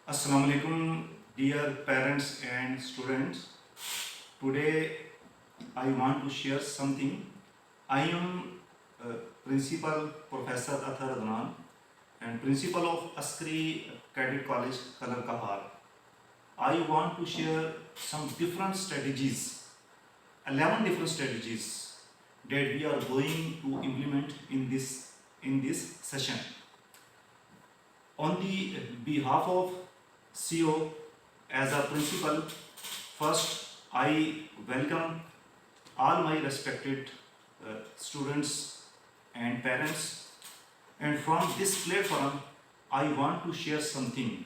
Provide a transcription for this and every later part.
Assalamu alaikum, dear parents and students. Today I want to share something. I am Principal Professor Athar Adnan and Principal of Askari Cadet College, Kalar Kahar. I want to share some different strategies, 11 different strategies that we are going to implement in this session. On the behalf of CO as a principal, first I welcome all my respected students and parents, and from this platform I want to share something.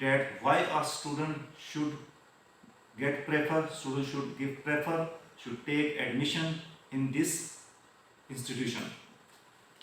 that why a student should should take admission in this institution.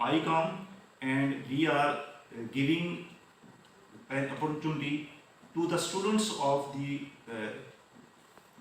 ICOM and we are giving an opportunity to the students of the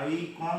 ICOM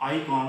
ICOM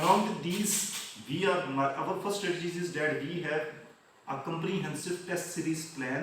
Along with these, our first strategy is that we have a comprehensive test series plan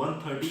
1:30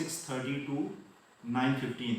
6:30 to 9:15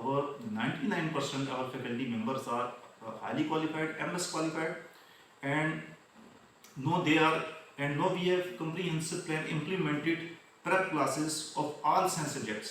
Our 99% our faculty members are highly qualified, MS qualified, and we have comprehensive plan implemented prep classes of all science subjects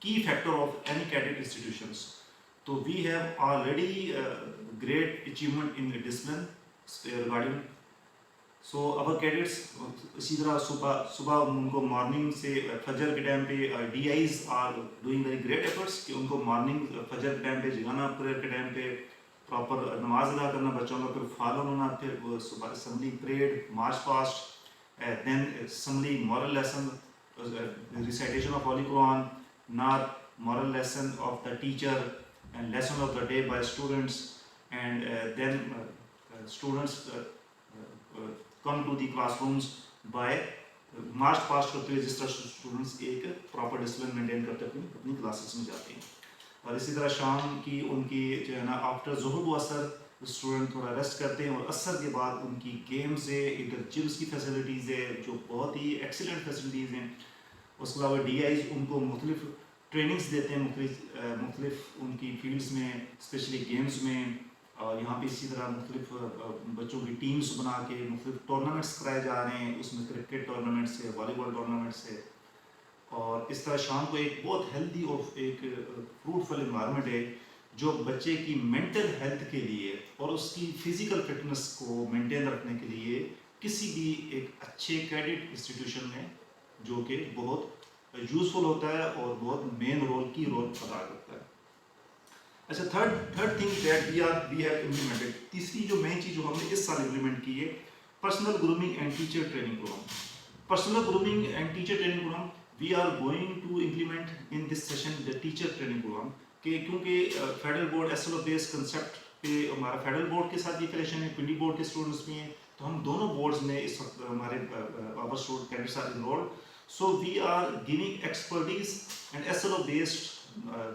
key factor of any cadet institutions. So we have already great achievement in discipline regarding. So our cadets اسی طرح صبح ان کو morning سے فجر کے time پہ DIs are doing very great efforts کہ ان کو مارننگ فجر کے ٹائم پہ جگانا، پریئر کے ٹائم پہ پراپر نماز ادا کرنا بچوں کا، پھر فالو ہونا، پھر صبح assembly parade, march past, then assembly moral lesson, recitation of holy Quran, نعت، moral lesson of the teacher and lesson of the day by students, and then students come to the classrooms by march past کرتے ہوئے جس طرح students ایک proper discipline maintain کرتے اپنی classes میں جاتے ہیں. اور اسی طرح شام کی ان کی جو ہے نا آفٹر ظہر و عصر اسٹوڈنٹ تھوڑا ریسٹ کرتے ہیں، اور عصر کے بعد ان کی گیمز ہے، ادھر جمس کی فیسلٹیز ہے جو بہت ہی ایکسیلنٹ فیسلٹیز ہیں. اس کے علاوہ DIs ان کو مختلف ٹریننگز دیتے ہیں مختلف ان کی فیلڈز میں، اسپیشلی گیمز میں. اور یہاں پہ اسی طرح مختلف بچوں کی ٹیمز بنا کے مختلف ٹورنامنٹس کرائے جا رہے ہیں، اس میں کرکٹ ٹورنامنٹس ہے، والی بال ٹورنامنٹس ہے. اور اس طرح شام کو ایک بہت ہیلدی اور ایک فروٹفل انوائرمنٹ ہے جو بچے کی مینٹل ہیلتھ کے لیے اور اس کی فزیکل فٹنس کو مینٹین رکھنے کے لیے کسی بھی ایک اچھے کریڈٹ انسٹیٹیوشن میں جو کہ بہت یوزفل ہوتا ہے اور بہت مین رول ادا کرتا ہے. اچھا third thing that we have implemented, تیسری جو مین چیز جو ہم نے اس سال امپلیمنٹ کی ہے، personal grooming and teacher training program. Personal grooming and teacher training program we are going to implement in this session the teacher training program, کہ کیونکہ federal board SLO base concept پہ ہمارا فیڈرل بورڈ کے ساتھ بھی affiliation ہے، Pindi board کے students بھی ہیں، تو ہم دونوں بورڈز میں اس وقت ہمارے cadets are enrolled. So we are giving expertise and SLO based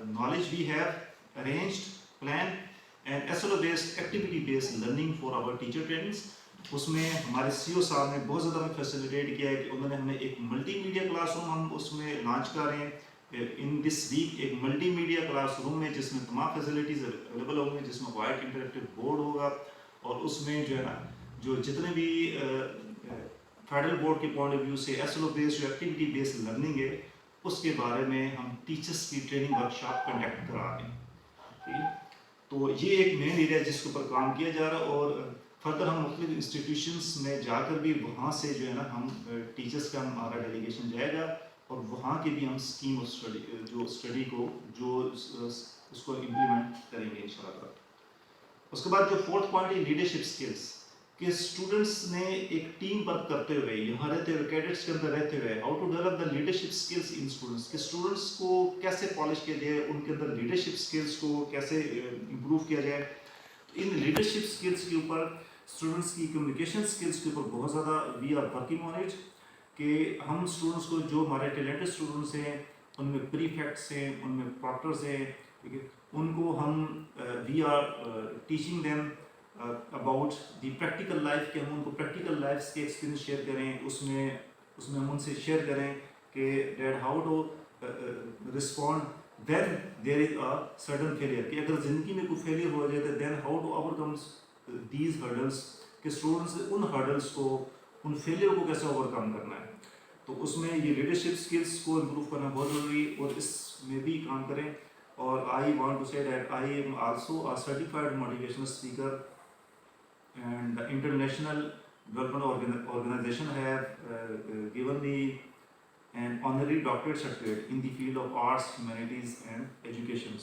knowledge we have arranged, planned, and SLO based activity based learning for our teacher trainings. اس میں ہمارے CO صاحب نے بہت زیادہ ہمیں فیسیلیٹیٹ کیا ہے کہ انہوں نے ہمیں ایک ملٹی میڈیا کلاس روم ہم اس میں لانچ کر رہے ہیں ان دس ویک، ایک ملٹی میڈیا کلاس روم ہے جس میں تمام فیسلٹیز اویلیبل ہوں گے، جس میں وائٹ انٹریکٹیو بورڈ ہوگا، اور اس میں جو ہے نا جو جتنے بھی فیڈرل بورڈ کے پوائنٹ آف ویو سے SLO بیسڈ جو ایکٹیویٹی بیسڈ لرننگ ہے اس کے بارے میں ہم ٹیچرس کی ٹریننگ ورکشاپ کنڈکٹ کرا رہے ہیں. تو یہ ایک مین ایریا جس کے اوپر کام کیا جا رہا ہے، اور فردر ہم مختلف انسٹیٹیوشنس میں جا کر بھی وہاں سے جو ہے نا ہم ٹیچرس کا ہمارا ڈیلیگیشن جائے گا اور وہاں کے بھی ہم اسکیم جو اسٹڈی کو جو اس کو امپلیمنٹ کریں گے انشاءاللہ. اس کے بعد جو فورتھ پوائنٹ ہے لیڈرشپ اسکلس، کہ اسٹوڈنٹس نے ایک ٹیم ورک کرتے ہوئے یہاں رہتے ہوئے کیڈٹس کے اندر رہتے ہوئے how to develop the leadership skills in students, کہ اسٹوڈنٹس کو کیسے پالش کیا جائے، ان کے اندر لیڈرشپ اسکلس کو کیسے امپروو کیا جائے. تو ان لیڈرشپ اسکلس کے اوپر اسٹوڈنٹس کی کمیونیکیشن اسکلس کے اوپر بہت زیادہ we are working on it, کہ ہم اسٹوڈنٹس کو جو ہمارے ٹیلنٹڈ اسٹوڈنٹس ہیں ان میں پریفیکٹس ہیں، ان میں پراکٹرز ہیں، ٹھیک ہے، ان کو ہم we are teaching them about the practical life, کہ ہم ان کو پریکٹیکل لائف کے ایکسپیرینس شیئر کریں، اس میں ہم ان سے شیئر کریں کہ that how to respond when there is a sudden failure, کہ اگر زندگی میں کوئی فیلئر ہو جائے تو then how to overcome these hurdles, کہ اسٹوڈنٹس ان ہرڈلس کو، ان فیلئر کو کیسے اوور کم کرنا ہے. تو اس میں یہ لیڈرشپ اسکلس کو امپروو کرنا بہت ضروری ہے، اور اس میں بھی کام کریں. اور آئی وانٹ ٹو سے that I am also a certified motivational speaker, and the International Development Organization have given me an honorary doctorate certificate in the field of arts, humanities and education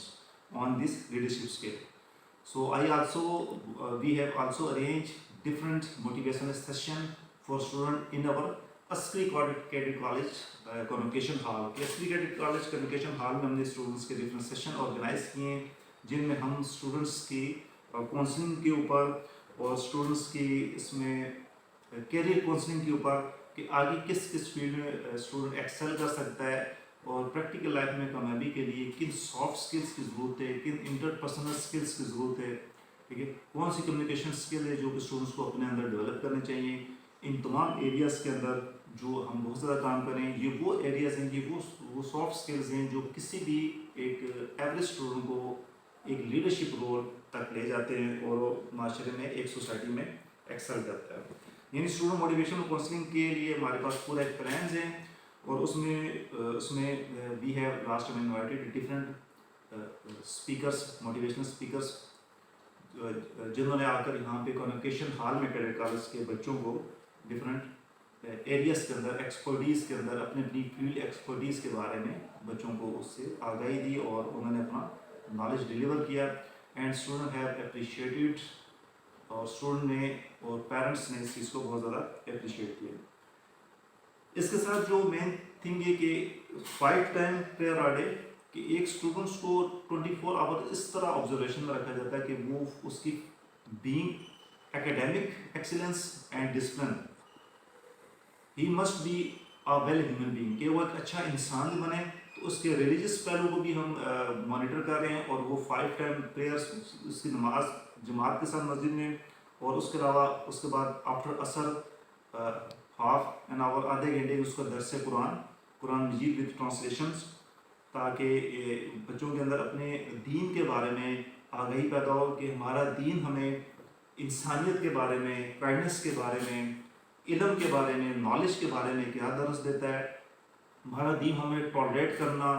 on this leadership skill. So I also we have also arranged different motivational session for students in our Ascri Cadet College Convocation Hall. Ascri Cadet College Convocation Hall میں ہم نے students کے different session organise کیے ہیں جن میں ہم students کی کاؤنسلنگ کے اوپر اور اسٹوڈنٹس کی اس میں کیریئر کاؤنسلنگ کے اوپر کہ آگے کس فیلڈ میں اسٹوڈنٹ ایکسل کر سکتا ہے اور پریکٹیکل لائف میں کامیابی کے لیے کن سافٹ اسکلس کی ضرورت ہے, کن انٹر پرسنل اسکلس کی ضرورت ہے, ٹھیک ہے, کون سی کمیونیکیشن اسکل ہے جو کہ اسٹوڈنٹس کو اپنے اندر ڈیولپ کرنے چاہیے. ان تمام ایریاز کے اندر جو ہم بہت زیادہ کام کریں, یہ وہ ایریاز ہیں, یہ وہ سافٹ اسکلز ہیں جو کسی بھی ایک ایوریج اسٹوڈنٹ کو ایک لیڈرشپ رول تک لے جاتے ہیں اور معاشرے میں ایک سوسائٹی میں ایکسل کرتا ہے. یعنی اسٹوڈنٹ موٹیویشن اور کاؤنسلنگ کے لیے ہمارے پاس پورا ایک پلانز ہیں اور اس میں we have last time invited different speakers, motivational speakers جنہوں نے آ کر یہاں پہ کنوکیشن ہال میں کیڈٹ کالج کے بچوں کو ڈفرینٹ ایریاز کے اندر ایکسپرٹیز کے اندر اپنی اپنی فیلڈ ایکسپرٹیز کے بارے میں بچوں کو اس سے آگاہی دی اور انہوں نے اپنا نالج ڈیلیور کیا اینڈ اسٹوڈنٹ ہیو اپریشیٹیڈ اور اسٹوڈنٹ نے اور پیرنٹس نے اس چیز کو بہت زیادہ اپریشیٹ کیا. اس کے ساتھ جو مین تھنگ ہے کہ 5 ٹائم پریئر آ ڈے کہ ایک اسٹوڈنٹس کو 24 آور اس طرح آبزرویشن میں رکھا جاتا ہے کہ وہ اس کی being academic excellence and discipline he must be a well human being کہ وہ ایک اچھا انسان بنے. تو اس کے ریلیجیس پہلو کو بھی ہم مانیٹر کر رہے ہیں اور وہ 5 ٹائم پریئرس اس کی نماز جماعت کے ساتھ مسجد میں اور اس کے علاوہ اس کے بعد آفٹر عصر ہاف این آور آدھے گھنٹے اس کا درس قرآن مجید وتھ ٹرانسلیشنس تاکہ بچوں کے اندر اپنے دین کے بارے میں آگاہی پیدا ہو کہ ہمارا دین ہمیں انسانیت کے بارے میں کائنڈنس کے بارے میں علم کے بارے میں نالج کے بارے میں کیا درس دیتا ہے. ہمارا دین ہمیں ٹالریٹ کرنا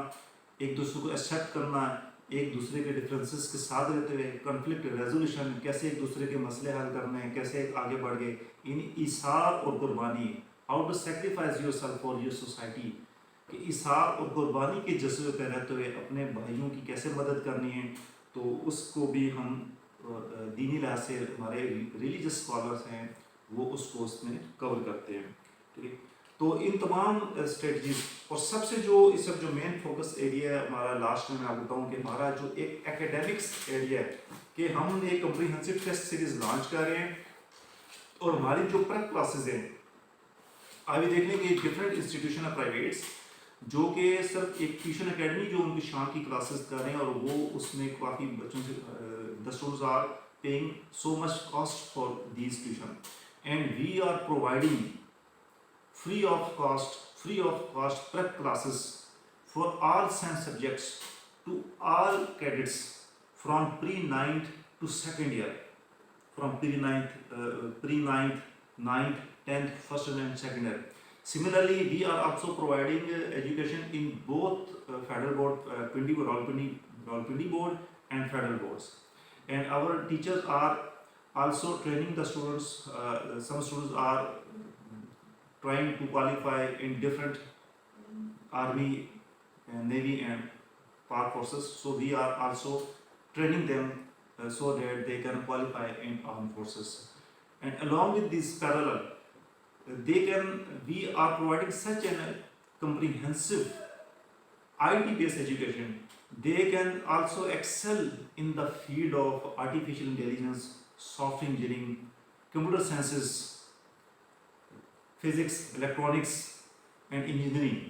ایک دوسرے کو ایکسیپٹ کرنا ایک دوسرے کے ڈفرینسز کے ساتھ رہتے ہوئے کنفلکٹ ریزولوشن کیسے ایک دوسرے کے مسئلے حل کرنے ہیں کیسے آگے بڑھ گئے یعنی ایثار اور قربانی how to sacrifice your self for your society کہ ایثار اور قربانی کے جذبے پہ رہتے ہوئے اپنے بھائیوں کی کیسے مدد کرنی ہے. تو اس کو بھی ہم دینی لحاظ سے ہمارے ریلیجس اسکالرس ہیں وہ اس کو اس میں کور کرتے ہیں. ٹھیک ہے. تو ان تمام اسٹریٹجیز اور سب سے جو اس وقت جو مین فوکس ایریا ہے ہمارا لاسٹ میں آپ بتاؤں کہ ہمارا جو ایک ایکیڈیمکس ایریا ہے کہ ہم نے ایک کمپریہنسو ٹیسٹ سیریز لانچ کر رہے ہیں اور ہماری جو پریپ کلاسز ہیں ابھی دیکھ لیں کہ ڈفرینٹ انسٹیٹیوشن ہے پرائیویٹس جو کہ صرف ایک ٹیوشن اکیڈمی جو ان کی شام کی کلاسز کر رہے ہیں اور وہ اس میں کافی بچوں سے the students are paying so much cost for these tuition and we are providing free of cost prep classes for all science subjects to all cadets from pre-9th to second year from pre-9th 9th 10th first and second year. Similarly we are also providing education in both federal board Rawalpindi board and federal boards and our teachers are also training the students. Some students are trying to qualify in different army and navy and park forces, so we are also training them so that they can qualify in armed forces. And along with this parallel we are providing such a comprehensive IT based education. They can also excel in the field of artificial intelligence, software engineering, computer sciences, physics, electronics and engineering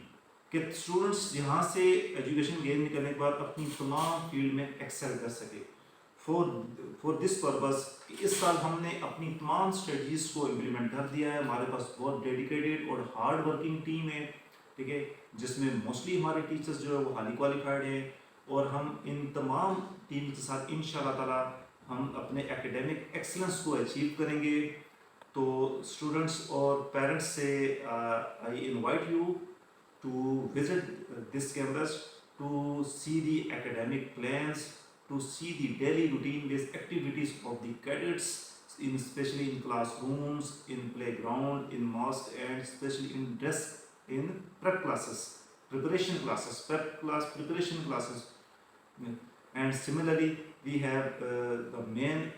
کہ students یہاں سے education gain کرنے کے بعد اپنی تمام field میں Excel کر سکے. فور دس پرپز اس سال ہم نے اپنی تمام اسٹریٹجیز کو امپلیمنٹ کر دیا ہے. ہمارے پاس بہت ڈیڈیکیٹڈ اور ہارڈ ورکنگ ٹیم ہے, ٹھیک ہے, جس میں موسٹلی ہمارے ٹیچرس جو ہے وہ ہائی کوالیفائڈ ہیں اور ہم ان تمام ٹیم کے ساتھ انشاءاللہ تعالیٰ ہم اپنے ایکیڈیمک ایکسلنس کو اچیو کریں گے. تو اسٹوڈنٹس اور پیرنٹس سے I invite you to visit this campus to see the academic plans, to see the daily routine based activities of the cadets especially in classrooms, in playground, in mosque and especially in desk in prep classes, preparation classes. And similarly we have the main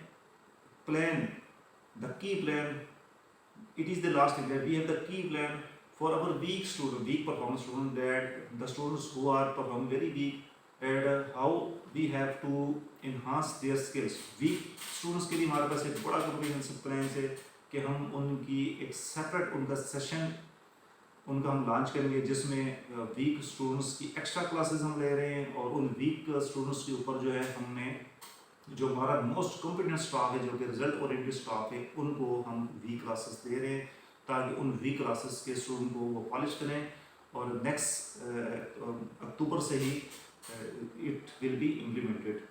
plan, the key plan, it is the last thing that we have the key plan for our weak performance student, that the students who are performing very weak and how we have to enhance their skills. Weak students کے لیے ہمارے پاس ایک بڑا comprehensive plan ہے کہ ہم ان کی ایک separate ان کا سیشن ان کا ہم لانچ کریں گے جس میں ویک اسٹوڈنٹس کی ایکسٹرا کلاسز ہم لے رہے ہیں اور ان ویک اسٹوڈنٹس کے اوپر جو ہے ہم نے جو ہمارا موسٹ کمپیٹنٹ اسٹاف ہے جو کہ رزلٹ اورینٹڈ اسٹاف ہے ان کو ہم ویک کلاسز دے رہے ہیں تاکہ ان ویک کلاسز کے اسٹوڈنٹ کو وہ پالش کریں اور نیکسٹ اکتوبر سے ہی it will be implemented.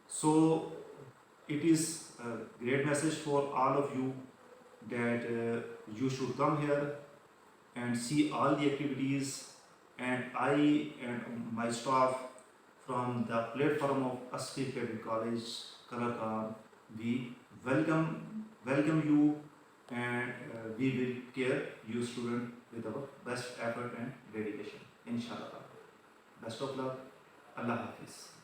So it is a great message for all of you that you should come here and see all the activities, and I and my staff from the platform of Asfi Credit College, Kalakan, we welcome you, and we will care you student with our best effort and dedication. Inshallah. Best of luck. Allah Hafiz.